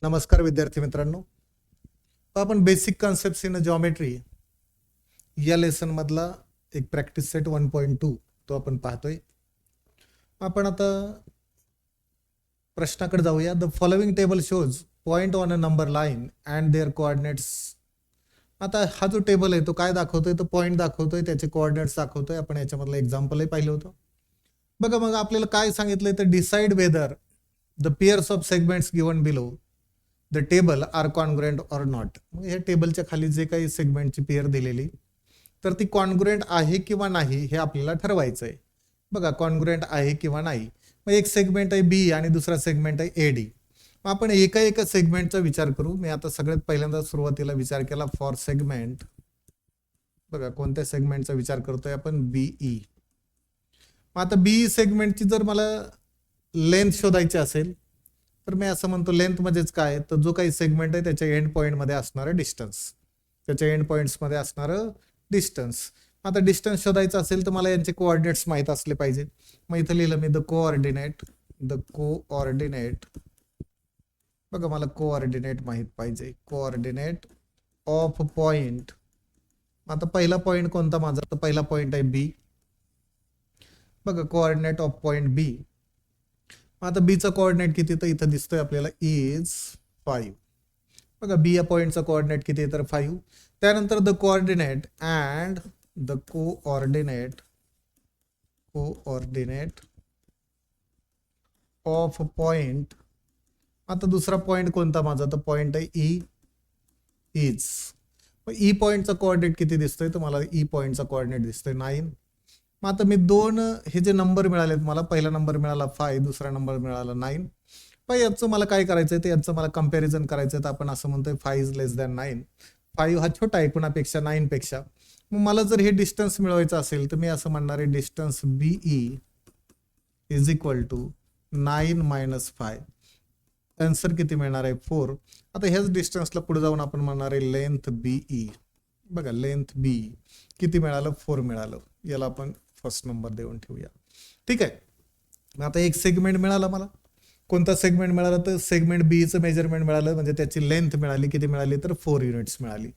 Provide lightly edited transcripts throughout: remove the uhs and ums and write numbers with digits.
नमस्कार विद्यार्थी मित्रांनो. आपण बेसिक कॉन्सेप्ट्स इन जॉमेट्री या लेसन मधला एक प्रॅक्टिस सेट 1.2 तो आपण पाहतोय. आपण आता प्रश्नाकडे जाऊया. The following table shows point on a number line and their coordinates. आता हा जो टेबल आहे तो काय दाखवतोय, तो पॉइंट दाखवतोय, त्याचे कोऑर्डिनेट्स दाखवतोय. आपण याच्यामधलं एक्झाम्पलही पाहिलं होतं. बघा, मग आपल्याला काय सांगितलंय तर decide whether the pairs of segments given below the table are congruent or not. मग या टेबलच्या खाली जे काही सेगमेंटची पेअर दिलेली तर ती कॉन्ग्रुएंट आहे किंवा नाही हे आपल्याला ठरवायचं आहे. बघा, कॉन्ग्रुएंट आहे किंवा नाही. मग एक सेगमेंट आहे बी आणि दुसरा सेगमेंट आहे एडी. मग आपण एका सेगमेंटचा विचार करू. मी आता सगळ्यात पहिल्यांदा सुरुवातीला विचार केला फॉर सेगमेंट. बघा, कोणत्या सेगमेंटचा विचार करतोय आपण, बीई. मग आता बी सेगमेंटची जर मला लेंथ शोधायची असेल तर मी असं म्हणतो लेंथ म्हणजेच काय, तर जो काही सेगमेंट आहे त्याच्या एंड पॉइंट मध्ये असणारं डिस्टन्स, त्याच्या एंड पॉइंट्स मध्ये असणारं डिस्टन्स. आता डिस्टन्स शोधायचं असेल तर मला यांचे कोऑर्डिनेट्स माहीत असले पाहिजे. मग इथं लिहिलं मी द कोऑर्डिनेट. बघा, मला कोऑर्डिनेट माहीत पाहिजे. Coordinate of point. आता पहिला पॉइंट कोणता माझा, तर पहिला पॉइंट आहे बी. बघा, कोऑर्डिनेट ऑफ पॉइंट बी. आता बीचा कोऑर्डिनेट किती, तर इथं दिसतोय आपल्याला इज 5. बघा, बी या पॉइंटचा कोऑर्डिनेट किती तर 5. त्यानंतर the coordinate and the coordinate of point. आता दुसरा पॉइंट कोणता माझा, तर पॉइंट आहे ई इज. मग ई पॉइंटचा कोऑर्डिनेट किती दिसतोय, तर मला ई पॉइंटचा कोऑर्डिनेट दिसतोय 9. मग आता मी दोन हे जे नंबर मिळालेत मला, पहिला नंबर मिळाला 5, दुसरा नंबर मिळाला 9. पण याचं मला काय करायचंय, तर यांचं मला कंपॅरिझन करायचंय. तर आपण असं म्हणतोय 5 इज लेस दॅन 9. 5 हा छोटा आहे कुणापेक्षा, 9 पेक्षा. मग मला जर हे डिस्टन्स मिळवायचं असेल तर मी असं म्हणणार आहे distance BE is equal to 9 minus 5. Answer किती मिळणार आहे 4. आता ह्याच डिस्टन्सला पुढे जाऊन आपण म्हणणार आहे लेंथ बीई. बघा, लेंथ बी किती मिळालं, 4 मिळालं. याला आपण फर्स्ट नंबर देऊन ठेवूया. ठीक आहे. आता एक सेगमेंट मिळाला मला. कोणता सेगमेंट मिळाला, तर सेगमेंट बीचं मेजरमेंट मिळालं, म्हणजे त्याची लेंथ मिळाली. किती मिळाली, तर 4 युनिट्स मिळाली.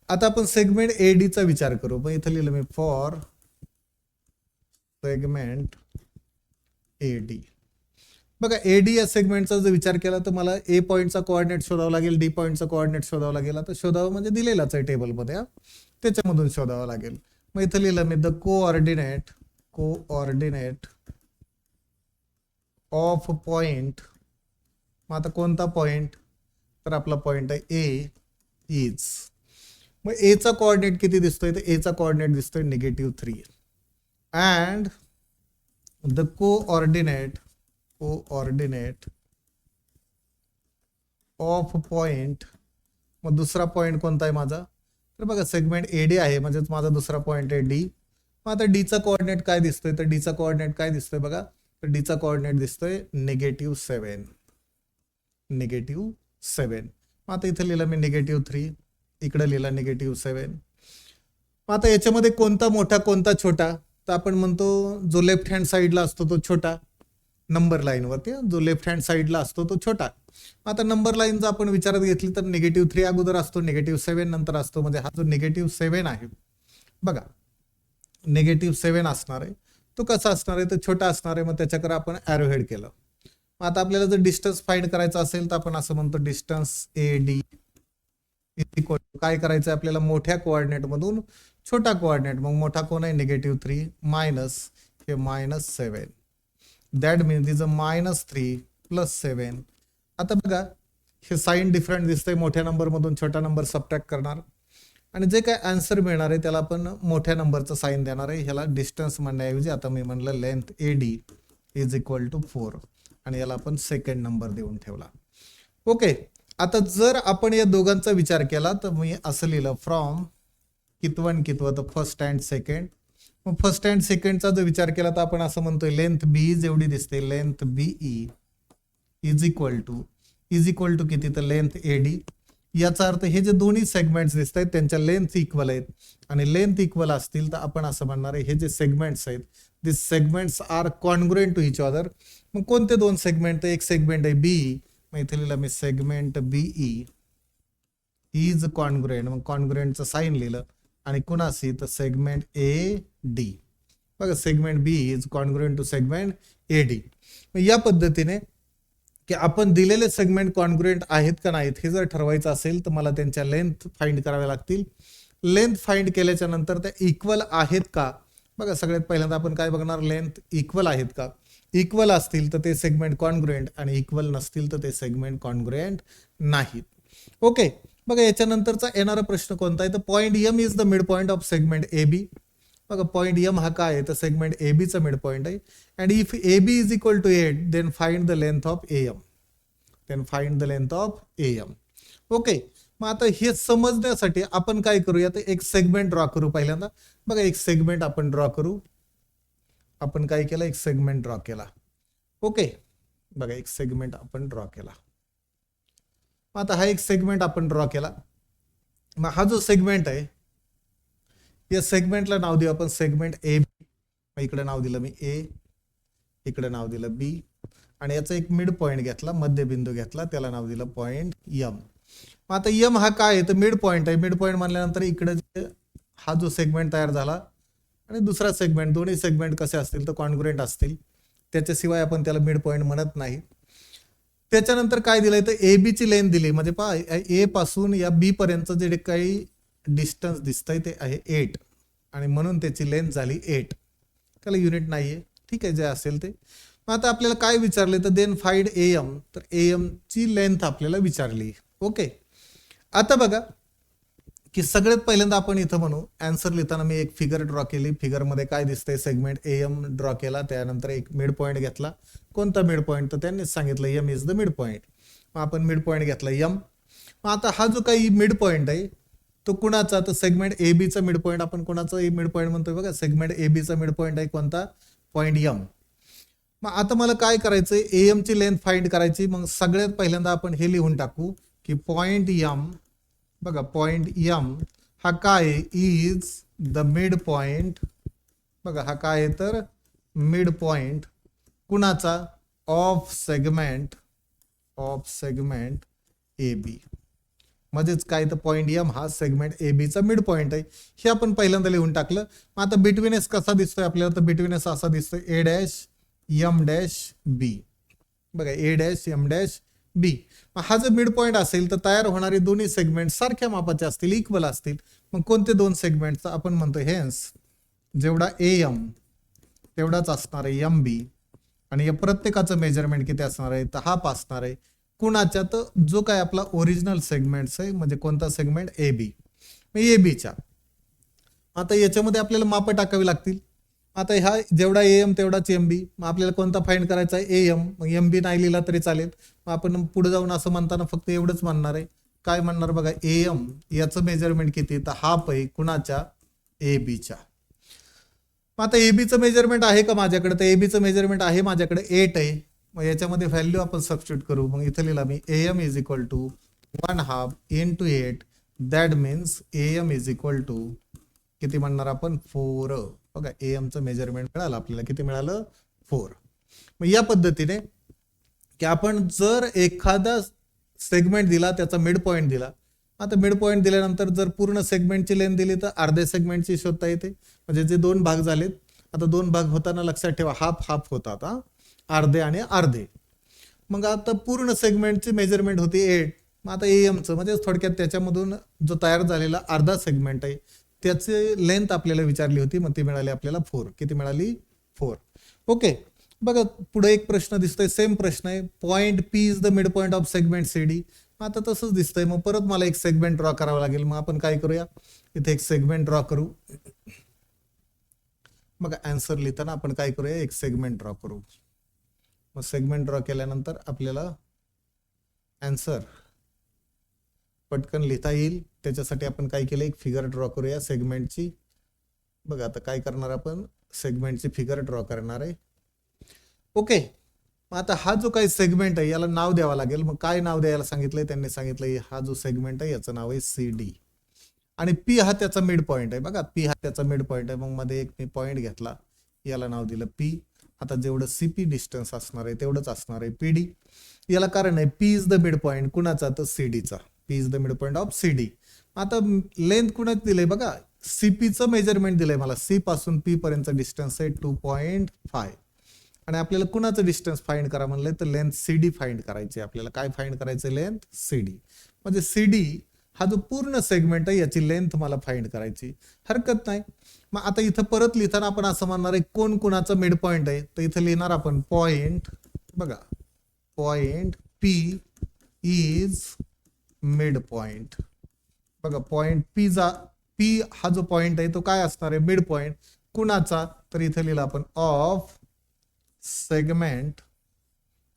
आता आपण सेगमेंट एडीचा विचार करू. मग इथं लिहिलं मी फॉर सेगमेंट एडी. बघा, एडी या सेगमेंटचा जर विचार केला तर मला ए पॉईंटचा कोऑर्डिनेट शोधावा लागेल, डी पॉईंटचा कोऑर्डिनेट शोधावा लागेल. आता शोधावं म्हणजे दिलेलाच आहे टेबलमध्ये, त्याच्यामधून शोधावं लागेल. मग इथं लिहिलं me the coordinate of point. मग आता कोणता पॉइंट, तर आपला पॉइंट आहे ए इज. मग एचा कोऑर्डिनेट किती दिसतोय, तर एचा कोऑर्डिनेट दिसतोय -3. And the coordinate of point. मग दुसरा पॉइंट कोणता आहे माझा, तर बघा सेगमेंट एडी आहे, म्हणजेच माझा दुसरा पॉइंट आहे डी. मग आता डीचा कोऑर्डिनेट काय दिसतोय, तर डीचा कोऑर्डिनेट काय दिसतोय बघा, तर डीचा कोऑर्डिनेट दिसतोय -7. मग आता इथे लिहिलं मी -3, इकडे लिहिला -7. मग आता याच्यामध्ये कोणता मोठा कोणता छोटा, तर आपण म्हणतो जो लेफ्ट हँड साईडला असतो तो छोटा. नंबर लाईनवरती जो लेफ्ट हँड साईडला असतो तो छोटा. आता नंबर लाईन जर आपण विचारात घेतली तर -3 अगोदर असतो, -7 नंतर असतो. म्हणजे हा जो -7 आहे बघा, -7 असणार आहे. तो कसा असणार आहे, तर छोटा असणार आहे. मग त्याच्याकडे आपण ॲरो हेड केलं. मग आता आपल्याला जर डिस्टन्स फाइंड करायचा असेल तर आपण असं म्हणतो डिस्टन्स ए डी काय करायचं आहे आपल्याला, मोठ्या कोऑर्डिनेट मधून छोटा कोऑर्डिनेट. मग मोठा कोण आहे, -3 मायनस हे -7. That means is -3 + 7. आता बघा, हे साईन डिफरंट दिसतंय. मोठ्या नंबरमधून छोटा नंबर सबट्रॅक्ट करणार आणि जे काय आन्सर मिळणार आहे त्याला आपण मोठ्या नंबरचं साईन देणार आहे. ह्याला डिस्टन्स म्हणण्याऐवजी आता मी म्हणलं length AD is equal to 4 आणि याला आपण सेकंड नंबर देऊन ठेवला. ओके. आता जर आपण या दोघांचा विचार केला तर मी असं लिहिलं फ्रॉम कितवं तर फर्स्ट अँड सेकंड. मग फर्स्ट अँड सेकंडचा जर विचार केला तर आपण असं म्हणतोय लेंथ बी जेवढी दिसते, length BE is equal to किती, तर लेंथ एडी. याचा अर्थ हे जे दोन्ही सेगमेंट्स दिसत आहेत त्यांच्या लेंथ इक्वल आहेत आणि लेंथ इक्वल असतील तर आपण असं म्हणणार आहे हे जे सेगमेंट्स आहेत this segments are congruent to each other. मग कोणते दोन सेगमेंट, तर एक सेगमेंट आहे बी मग इथे लिहिलं मी सेगमेंट बीई इज कॉन्ग्रुएंट, मग कॉन्ग्रुएंटचं साईन लिहिलं आणि कुणाशी तर सेगमेंट ए डी. बघा segment B is congruent to segment A D. मग या पद्धतीने की आपण दिलेले सेगमेंट कॉन्ग्रुएंट आहेत का नाहीत हे जर ठरवायचं असेल तर मला त्यांच्या लेंथ फाइंड कराव्या लागतील. लेंथ फाइंड केल्याच्या नंतर त्या इक्वल आहेत का. बघा सगळ्यात पहिल्यांदा आपण काय बघणार, लेंथ इक्वल आहेत का. इक्वल असतील तर ते सेगमेंट कॉन्ग्रुएंट आणि इक्वल नसतील तर ते सेगमेंट कॉन्ग्रुएंट नाहीत. ओके. बघा याच्यानंतरचा येणारा प्रश्न कोणता आहे तर point M is the mid point of segment A B. बघा पॉईंट एम हा काय आहे तर सेगमेंट ए बीचा मिड पॉईंट आहे. And if A B is equal to 8 then find the length of A M. Okay. मग आता हे समजण्यासाठी आपण काय करूया तर एक सेगमेंट ड्रॉ करू पहिल्यांदा. बघा एक सेगमेंट आपण ड्रॉ करू. आपण काय केलं, एक सेगमेंट ड्रॉ केला. ओके. बघा एक सेगमेंट आपण ड्रॉ केला. आता हा एक सेगमेंट आपण ड्रॉ केला. मग हा जो सेगमेंट आहे या सेगमेंटला नाव देऊ आपण सेगमेंट ए बी. इकडे नाव दिलं मी ए, इकडे नाव दिलं बी आणि याचा एक मिड पॉईंट घेतला, मध्यबिंदू घेतला, त्याला नाव दिलं पॉईंट एम. आता एम हा काय आहे तर मिड पॉईंट आहे. मिड पॉईंट म्हणल्यानंतर इकडे हा जो सेगमेंट तयार झाला आणि दुसरा सेगमेंट, दोन्ही सेगमेंट कसे असतील तर कॉन्ग्रुएंट असतील, त्याच्याशिवाय आपण त्याला मिड पॉईंट म्हणत नाही. त्याच्यानंतर काय दिलंय तर ए बी ची लेंथ दिली, म्हणजे पहा ए पासून या बी पर्यंत जे काही डिस्टन्स दिसतंय ते आहे 8 आणि म्हणून त्याची लेंथ झाली 8. त्याला युनिट नाहीये, ठीक आहे, जे असेल ते. मग आता आपल्याला काय विचारले तर देन फाइंड ए एम, तर ए एम ची लेंथ आपल्याला विचारली. ओके. आता बघा की सगळ्यात पहिल्यांदा आपण इथं म्हणू आन्सर लिहिताना मी एक फिगर ड्रॉ केली. फिगरमध्ये काय दिसतंय सेगमेंट ए एम ड्रॉ केला, त्यानंतर एक मिड पॉईंट घेतला. कोणता मिड पॉईंट तर त्यांनीच सांगितलं M is the mid point. मग आपण मिड पॉईंट घेतला एम. मग आता हा जो काही मिड पॉईंट आहे तो कुणाचा तर सेगमेंट ए बीचा मिड पॉईंट. आपण कोणाचा मिड पॉईंट म्हणतोय बघा सेगमेंट ए बीचा मिड पॉईंट आहे कोणता, पॉईंट एम. मग आता मला काय करायचंय ए एम ची लेंथ फाइंड करायची. मग सगळ्यात पहिल्यांदा आपण हे लिहून टाकू की पॉईंट एम, बघा पॉईंट एम हा काय इज द मिड पॉईंट. बघा हा काय आहे तर मिड पॉईंट कुणाचा, ऑफ सेगमेंट ए बी. म्हणजेच काय तर पॉईंट एम हा सेगमेंट ए बीचा मिड पॉईंट आहे. हे आपण पहिल्यांदा लिहून टाकलं. मग आता बिटवीन एस कसा दिसतोय आपल्याला तर बिटवीन एस असा दिसतोय ए डॅश एम डॅश बी. बघा ए डॅश एम डॅश बी. हा जर मिड पॉईंट असेल तर तयार होणारे दोन्ही सेगमेंट सारख्या मापाचे असतील, इक्वल असतील. मग कोणते दोन सेगमेंटचा आपण म्हणतो हेन्स जेवढा ए एम तेवढाच असणार आहे एम बी आणि या प्रत्येकाचं मेजरमेंट किती असणार आहे तर हाफ असणार आहे. कुणाच्या तर जो काय आपला ओरिजिनल सेगमेंट्स आहे, म्हणजे कोणता सेगमेंट ए बी, ए बीच्या. आता याच्यामध्ये आपल्याला मापं टाकावी लागतील. आता हा जेवढा ए एम तेवढाच एम बी. मग आपल्याला कोणता फाइंड करायचा आहे ए एम. मग एम बी नाही लिहिला तरी चालेल. मग आपण पुढे जाऊन असं म्हणताना फक्त एवढंच म्हणणार आहे. काय म्हणणार बघा ए एम याचं मेजरमेंट किती तर हाफ आहे कुणाच्या, ए बीच्या. आता ए बीचं मेजरमेंट आहे का माझ्याकडे तर ए बीचं मेजरमेंट आहे माझ्याकडे 8 आहे. मग याच्यामध्ये व्हॅल्यू आपण सबस्टिट्यूट करू. मग इथं लिहिला मी A M is equal to 1/2 into 8. That means A M is equal to किती म्हणणार आपण 4. बघा ए एमचं मेजरमेंट मिळालं आपल्याला, किती मिळालं 4. मग या पद्धतीने की आपण जर एखादा सेगमेंट दिला त्याचा मिड पॉईंट दिला. आता मिड पॉईंट दिल्यानंतर जर पूर्ण सेगमेंटची लेंथ दिली तर अर्ध्या सेगमेंटची शोधता येते. म्हणजे जे दोन भाग झालेत, आता दोन भाग होताना लक्षात ठेवा हाफ हाफ होतात, अर्धे आणि अर्धे. मग आता पूर्ण सेगमेंटची मेजरमेंट होती 8. मग आता ए एमचं म्हणजे थोडक्यात त्याच्यामधून जो तयार झालेला अर्धा सेगमेंट आहे त्याची लेंथ आपल्याला विचारली होती. मग ती मिळाली आपल्याला 4. किती मिळाली 4. ओके. बघा पुढे एक प्रश्न दिसतोय, सेम प्रश्न आहे. Point P is the mid point of segment C D. आता तसंच दिसतंय. मग परत मला एक सेगमेंट ड्रॉ करावा लागेल. मग आपण काय करूया इथे एक सेगमेंट ड्रॉ करू. मग आन्सर लिहिताना आपण काय करूया एक सेगमेंट ड्रॉ करू. मग सेगमेंट ड्रॉ केल्यानंतर आपल्याला आन्सर पटकन लिहिता येईल. त्याच्यासाठी आपण काय केलं एक फिगर ड्रॉ करूया सेगमेंटची. बघा आता काय करणार आपण सेगमेंटची फिगर ड्रॉ करणार आहे. ओके. मग आता हा जो काही सेगमेंट आहे याला नाव द्यावं लागेल. मग काय नाव द्यायला सांगितलंय त्यांनी सांगितलंय हा जो सेगमेंट आहे याचं नाव आहे सी डी आणि पी हा त्याचा मिड पॉईंट आहे. बघा पी हा त्याचा मिड पॉईंट आहे. मग मध्ये एक मी पॉईंट घेतला, याला नाव दिलं पी आता जेवढं सीपी डिस्टन्स असणार आहे तेवढंच असणार आहे पीडी. याला कारण आहे P is the mid point कुणाचा, तर सीडीचा. P is the mid point of CD. आता लेंथ कुणाच दिलंय बघा, सीपीचं मेजरमेंट दिलंय मला. सी पासून पी पर्यंत डिस्टन्स आहे 2.5 आणि आपल्याला कुणाचं डिस्टन्स फाइंड करा म्हणलंय, तर लेंथ सीडी फाइंड करायची. आपल्याला काय फाइंड करायचं, लेंथ सीडी. म्हणजे सीडी हा जो पूर्ण सेगमेंट आहे याची लेंथ मला फाइंड करायची. हरकत नाही. मग आता इथं परत लिहिताना आपण असं म्हणणार आहे कोण कुणाचं मिड पॉईंट आहे, तर इथं लिहिणार आपण पॉइंट. बघा, point P is mid point. बघा, पॉइंट पी हा जो पॉइंट आहे तो काय असणार आहे, मिड पॉइंट. कुणाचा, तर इथे लिहिलं आपण ऑफ सेगमेंट.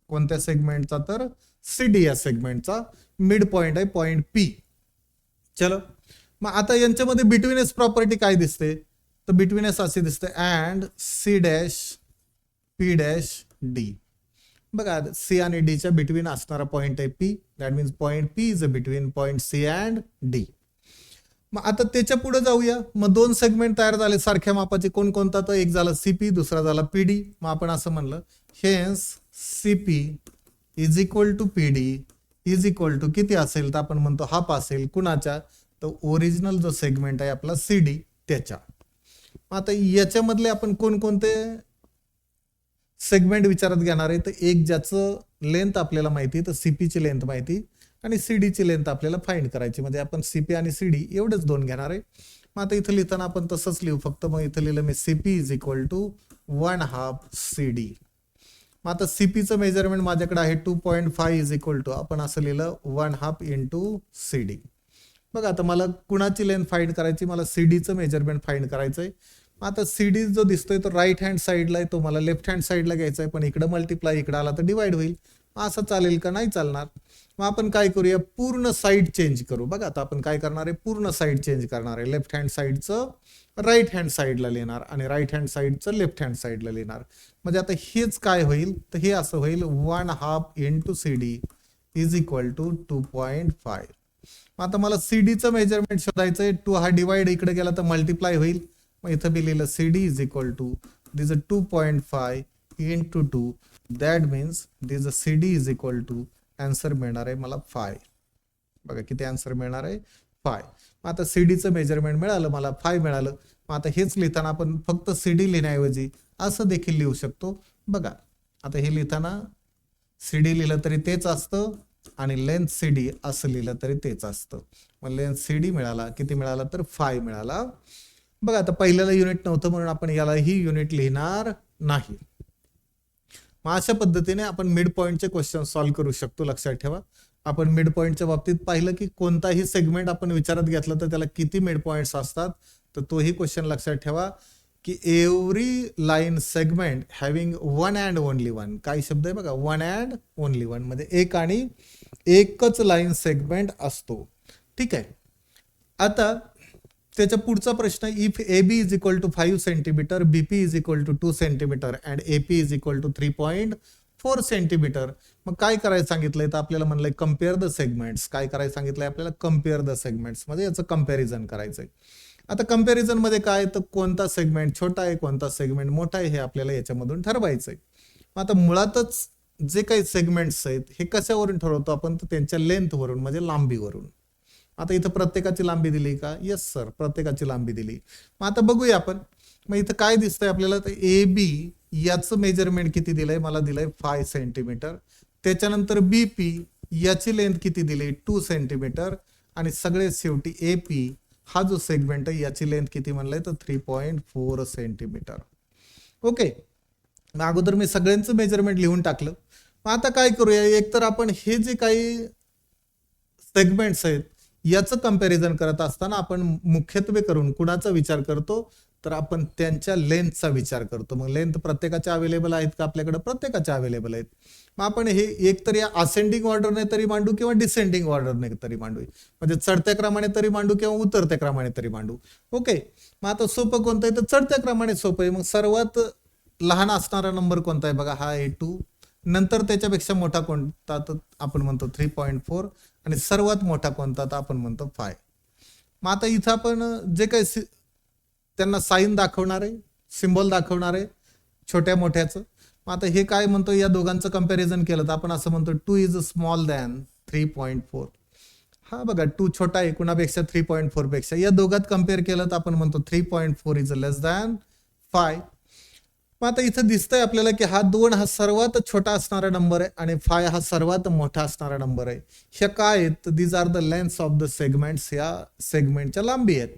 कोणत्या सेगमेंटचा, तर सीडी या सेगमेंटचा मिड पॉइंट आहे पॉइंट पी. चलो, मग आता यांच्यामध्ये बिटवीनेस प्रॉपर्टी काय दिसते, तर बिटवीनेस असे दिसते and C dash P dash D. बघा, सी आणि डीच्या बिटवीन असणारा पॉइंट आहे P. That means point P is a between point C and D. मग आता त्याच्या पुढे जाऊया. मग दोन सेगमेंट तयार झाले सारख्या मापाचे. कोणकोणता, तर एक झाला सीपी, दुसरा झाला पीडी. मग आपण असं म्हणलं hence CP is equal to PD is equal to किती असेल, तर आपण म्हणतो हाफ असेल. कुणाच्या, तर ओरिजिनल जो सेगमेंट आहे आपला सीडी त्याच्या. आता याच्यामधले आपण कोणकोणते सेगमेंट विचारात घेणार आहे, तर एक ज्याचं लेंथ आपल्याला माहिती, तर सीपीची लेंथ माहिती आणि सीडीची लेंथ आपल्याला फाइंड करायची. म्हणजे आपण सीपी आणि सीडी एवढेच दोन घेणार आहे. मग आता इथं लिहिताना आपण तसंच लिहू, फक्त मग इथं लिहिलं मी CP is equal to 1/2 CD. मग आता सीपीचं मेजरमेंट माझ्याकडे आहे 2.5 इज इक्वल टू, आपण असं लिहिलं 1/2 इंटू सीडी. बघा, आता मला कुणाची लेंथ फाइंड करायची, मला सीडीचं मेजरमेंट फाइंड करायचंय. आता सीडी जो दिसतोय तो राईट हँड साईडला आहे, तो मला लेफ्ट हँड साईडला घ्यायचा आहे. पण इकडं मल्टिप्लाय इकडं आला तर डिवाइड होईल. असं चालेल का, नाही चालणार. मग आपण काय करूया, पूर्ण साईड चेंज करू. बघा, आता आपण काय करणार आहे, पूर्ण साईड चेंज करणार आहे. लेफ्ट हँड साईडचं राईट हँड साईडला लिहिणार आणि राईट हँड साईडचं लेफ्ट हँड साईडला लिहिणार. म्हणजे आता हेच काय होईल, तर हे असं होईल 1/2 into CD is equal to 2.5. आता मला सीडीचं मेजरमेंट शोधायचं आहे. 2 हा डिवाइड इकडे गेला तर मल्टिप्लाय होईल. मग इथं बी लिहिलं CD is equal to this 2.5 into 2. That means this CD is equal to, answer मिळणार आहे मला 5. बघा किती आन्सर मिळणार आहे, 5. मग आता सीडीचं मेजरमेंट मिळालं मला, 5 मिळालं. मग आता हेच लिहिताना आपण फक्त सीडी लिहिण्याऐवजी असं देखील लिहू शकतो. बघा, आता हे लिहिताना सीडी लिहिलं तरी तेच असतं आणि लेंथ सीडी असं लिहिलं तरी तेच असतं. मग लेंथ सीडी मिळाला, किती मिळाला, तर 5 मिळाला. बघा, आता पहिल्याला युनिट नव्हतं म्हणून आपण यालाही युनिट लिहिणार नाही. मग अशा पद्धतीने आपण मिड पॉईंटचे क्वेश्चन सॉल्व्ह करू शकतो. लक्षात ठेवा, आपण मिड पॉईंटच्या बाबतीत पाहिलं की कोणताही सेगमेंट आपण विचारात घेतलं तर त्याला किती मिड पॉईंट्स असतात. तर तोही क्वेश्चन लक्षात ठेवा की every line segment having one and only one. काही शब्द आहे बघा, वन अँड ओनली वन म्हणजे एक आणि एकच लाईन सेगमेंट असतो. ठीक आहे. आता त्याच्या पुढचा प्रश्न, if A B is equal to 5 centimetre, BP is equal to 2 centimetre and AP is equal to 3.4 centimetre. मग काय करायचं सांगितलंय, तर आपल्याला म्हणलंय कम्पेअर द सेगमेंट्स. काय करायचं सांगितलंय आपल्याला, कम्पेअर द सेगमेंट्स म्हणजे याचं कम्पॅरिझन करायचंय. आता कम्पॅरिझन मध्ये काय, तर कोणता सेगमेंट छोटा आहे कोणता सेगमेंट मोठा आहे हे आपल्याला याच्यामधून ठरवायचंय. आता मुळातच जे काही सेगमेंट्स आहेत हे कशावरून ठरवतो आपण, तर त्यांच्या लेंथवरून म्हणजे लांबीवरून. आता इथं प्रत्येकाची लांबी दिली का, येस सर, प्रत्येकाची लांबी दिली. मग आता बघूया आपण. मग इथं काय दिसतंय आपल्याला, तर ए बी याचं मेजरमेंट किती दिलंय, मला दिलंय 5 सेंटीमीटर. त्याच्यानंतर बीपी याची लेंथ किती दिली, 2 सेंटीमीटर. आणि सगळे शेवटी एपी हा जो सेगमेंट आहे याची लेंथ किती म्हणलंय, तर 3.4 सेंटीमीटर. ओके. मग अगोदर मी सगळ्यांचं मेजरमेंट लिहून टाकलं. मग आता काय करूया, एकतर आपण हे जे काही सेगमेंट्स आहेत याचं कंपॅरिझन करत असताना आपण मुख्यत्वे करून कुणाचा विचार करतो, तर आपण त्यांच्या लेंथचा विचार करतो. मग लेंथ प्रत्येकाच्या अवेलेबल आहेत का आपल्याकडे, प्रत्येकाच्या अवेलेबल आहेत. मग आपण हे एकतर या असेंडिंग ऑर्डरने तरी मांडू किंवा डिसेंडिंग ऑर्डरने तरी मांडू. म्हणजे चढत्या क्रमाने तरी मांडू किंवा उतरत्या क्रमाने तरी मांडू. ओके. मग आता सोपं कोणतं आहे, तर चढत्या क्रमाने सोपं आहे. मग सर्वात लहान असणारा नंबर कोणता आहे बघा, हा आहे 2. नंतर त्याच्यापेक्षा मोठा कोणता, तर आपण म्हणतो 3.4. आणि सर्वात मोठा कोणता, तर आपण म्हणतो 5. मग आता इथं आपण जे काही त्यांना साईन दाखवणार आहे, सिम्बॉल दाखवणार आहे, छोट्या मोठ्याचं. मग आता हे काय म्हणतो, या दोघांचं कंपॅरिझन केलं तर आपण असं म्हणतो 2 इज स्मॉल दॅन 3.4. हा बघा 2 छोटा आहे कुणापेक्षा, 3.4 पेक्षा. या दोघात कम्पेअर केलं तर आपण म्हणतो 3.4 इज लेस दॅन 5. मग आता इथं दिसतंय आपल्याला की हा 2 हा सर्वात छोटा असणारा नंबर आहे आणि 5 हा सर्वात मोठा असणारा नंबर आहे. ह्या काय आहेत, these are the lengths of the segments, ह्या सेगमेंटच्या लांबी आहेत.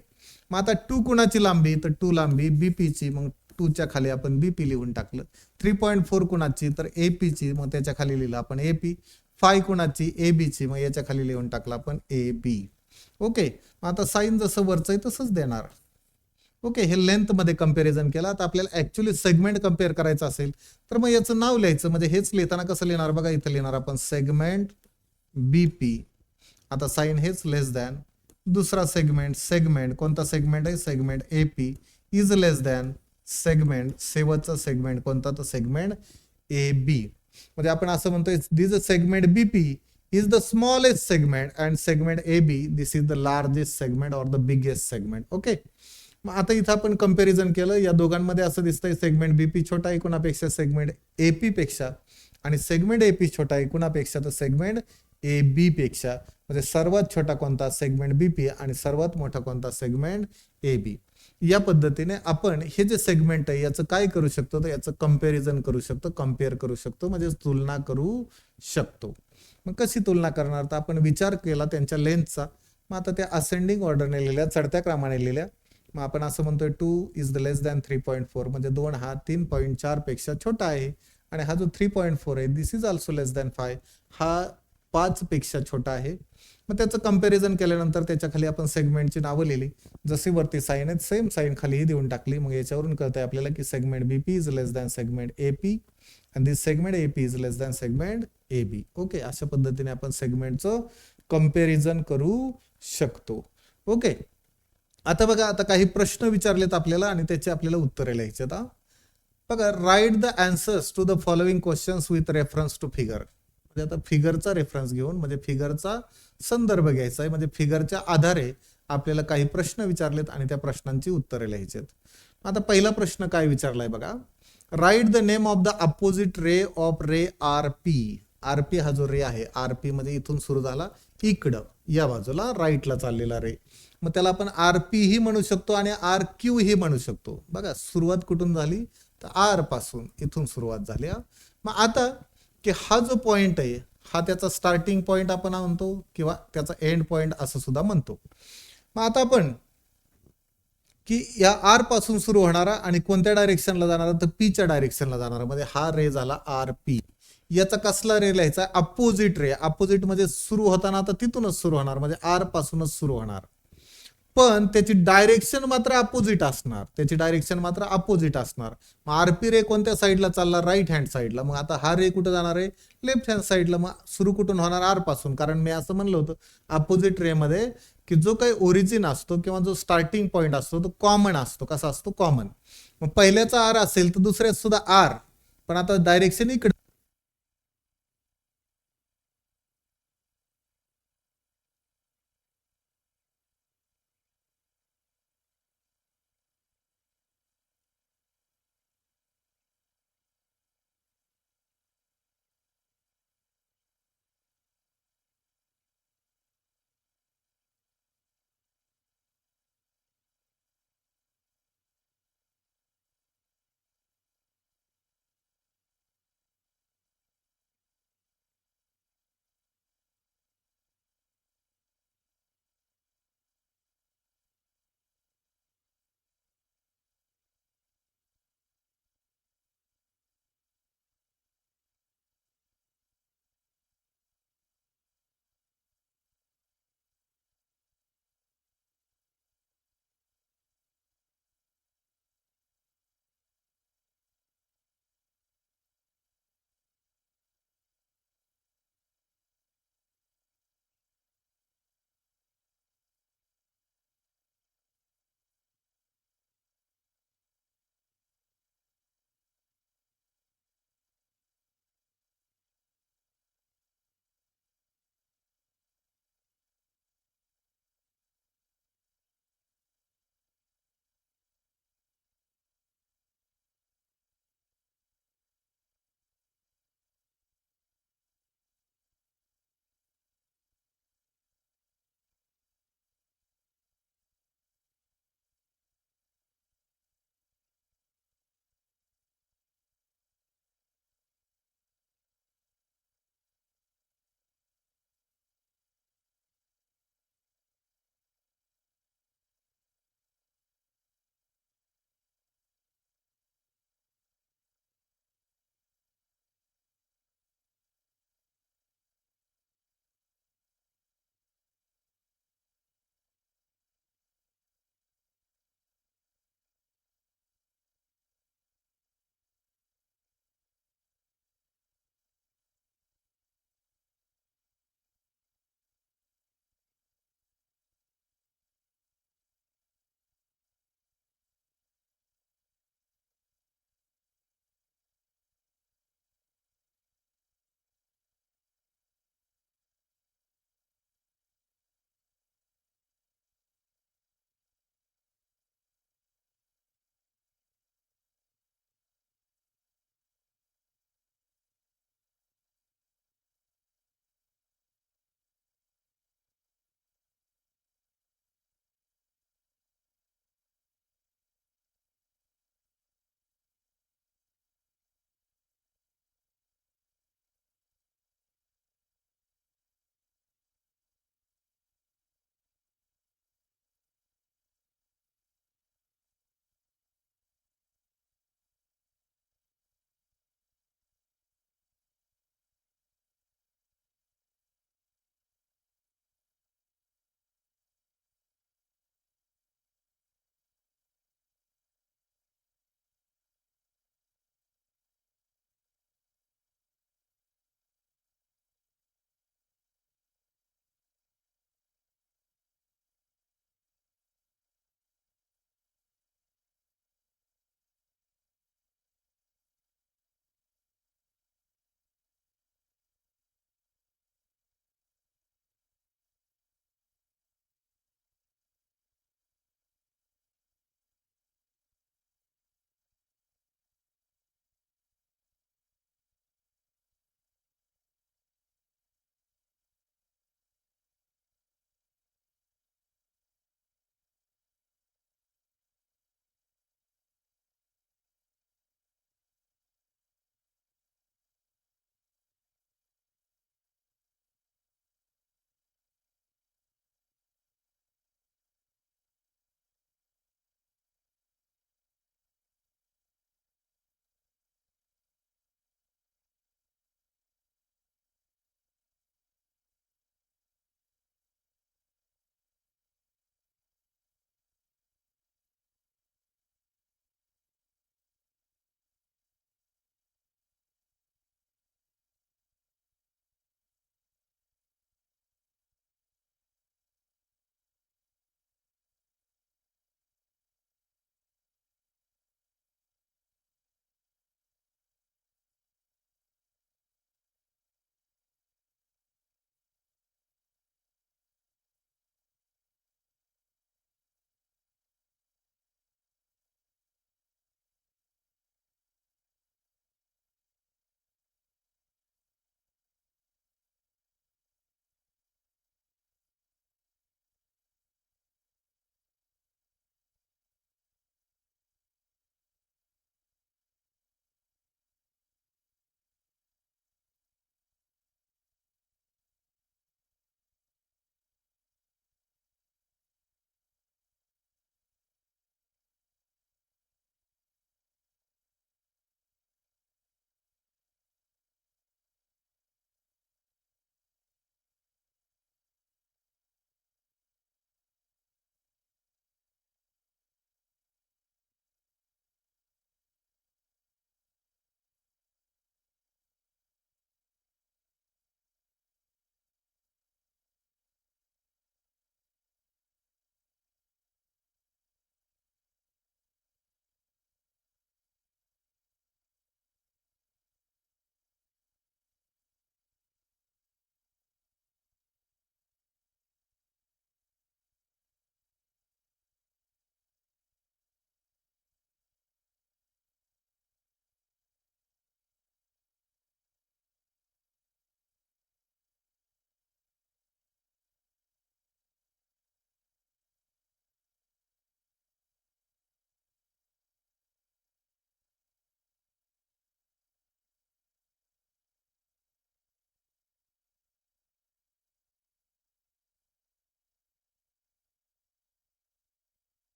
मग आता 2 कुणाची लांबी, तर 2 लांबी बीपीची, मग 2च्या खाली आपण बीपी लिहून टाकलं. 3.4 कुणाची, तर एपीची, मग त्याच्या खाली लिहिलं आपण एपी. 5 कुणाची, एबीची, मग याच्या खाली लिहून टाकलं आपण एबी. ओके, आता साईन जसं वरचं आहे तसंच देणार. ओके, हे लेंथ मध्ये कंपॅरिझन केला. आता आपल्याला ऍक्च्युली सेगमेंट कम्पेअर करायचं असेल तर मग याचं नाव लिहायचं. म्हणजे हेच लिहिताना कसं लिहिणार बघा, इथं लिहिणार आपण सेगमेंट बीपी. आता साईन हेच लेस दॅन. दुसरा सेगमेंट कोणता सेगमेंट आहे, segment AP is less than segment, शेवटचा सेगमेंट कोणता, तर सेगमेंट ए बी. म्हणजे आपण असं म्हणतोय this segment BP is the smallest segment and segment A B this is the largest segment or the biggest segment. Okay, मग आता इथं आपण कंपॅरिझन केलं, या दोघांमध्ये असं दिसतंय सेगमेंट बीपी छोटा आहे कुणापेक्षा, सेगमेंट एपी पेक्षा, आणि सेगमेंट एपी छोटा आहे कुणापेक्षा, तर सेगमेंट ए बी पेक्षा. म्हणजे सर्वात छोटा कोणता, सेगमेंट बीपी, आणि सर्वात मोठा कोणता, सेगमेंट ए बी. या पद्धतीने आपण हे जे सेगमेंट आहे याचं काय करू शकतो, तर याचं कंपॅरिझन करू शकतो, कम्पेअर करू शकतो, म्हणजे तुलना करू शकतो. मग कशी तुलना करणार, तर आपण विचार केला त्यांच्या लेंथचा. मग आता त्या असेंडिंग ऑर्डरने लिहिल्या, चढत्या क्रमाने लिहिल्या. मग आपण असं म्हणतोय 2 इज द लेस दॅन 3.4, म्हणजे 2 हा 3.4 पेक्षा छोटा आहे, आणि हा जो 3.4 आहे दिस इज ऑल्सो लेस दॅन 5, हा 5 पेक्षा छोटा आहे. मग त्याचं कंपॅरिझन केल्यानंतर त्याच्या खाली आपण सेगमेंटची नावं लिहिली, जशी वरती साईन आहेत सेम साईन खालीही देऊन टाकली. मग याच्यावरून कळतंय आपल्याला की segment BP is less than segment AP and this segment AP is less than segment AB. Okay, अशा पद्धतीने आपण सेगमेंटचं कंपॅरिझन करू शकतो. ओके, आता बघा, आता काही प्रश्न विचारलेत आपल्याला आणि त्याचे आपल्याला उत्तरे लिहायचे. आता बघा, write the answers to the following questions with reference to figure. म्हणजे आता फिगरचा रेफरन्स घेऊन, म्हणजे फिगरचा संदर्भ घ्यायचा आहे, म्हणजे फिगरच्या आधारे आपल्याला काही प्रश्न विचारलेत आणि त्या प्रश्नांची उत्तरे लिहायची आहेत. आता पहिला प्रश्न काय विचारलाय बघा, write the name of the opposite ray of ray R P. R P हा जो रे आहे, आर पी म्हणजे इथून सुरू झाला इकडं या बाजूला राईटला चाललेला रे, मग त्याला आपण आर पी ही म्हणू शकतो आणि आर क्यू ही म्हणू शकतो. बघा, सुरुवात कुठून झाली, तर आर पासून इथून सुरुवात झाली. मग आता की हा जो पॉइंट आहे हा त्याचा स्टार्टिंग पॉइंट आपण म्हणतो किंवा त्याचा एंड पॉइंट असं सुद्धा म्हणतो. मग आता आपण की या आर पासून सुरू होणारा आणि कोणत्या डायरेक्शनला जाणारा, तर पीच्या डायरेक्शनला जाणारा, म्हणजे हा रे झाला आर पी. याचा कसला रे लिहायचा, अपोजिट रे. अपोजिट म्हणजे सुरू होताना तर तिथूनच सुरू होणार, म्हणजे आर पासूनच सुरू होणार, पण त्याची डायरेक्शन मात्र अपोजिट असणार. त्याची डायरेक्शन मात्र अपोजिट असणार. मग आरपी रे कोणत्या साईडला चालला, राईट हँड साईडला. मग आता हा रे कुठं जाणार आहे, लेफ्ट हँड साईडला. मग सुरू कुठून होणार, आर पासून. कारण मी असं म्हणलं होतं अपोजिट रे मध्ये की जो काही ओरिजिन असतो किंवा जो स्टार्टिंग पॉइंट असतो तो कॉमन असतो. कसा असतो, कॉमन. मग पहिल्याचा आर असेल तर दुसऱ्यात सुद्धा आर, पण आता डायरेक्शन इकडे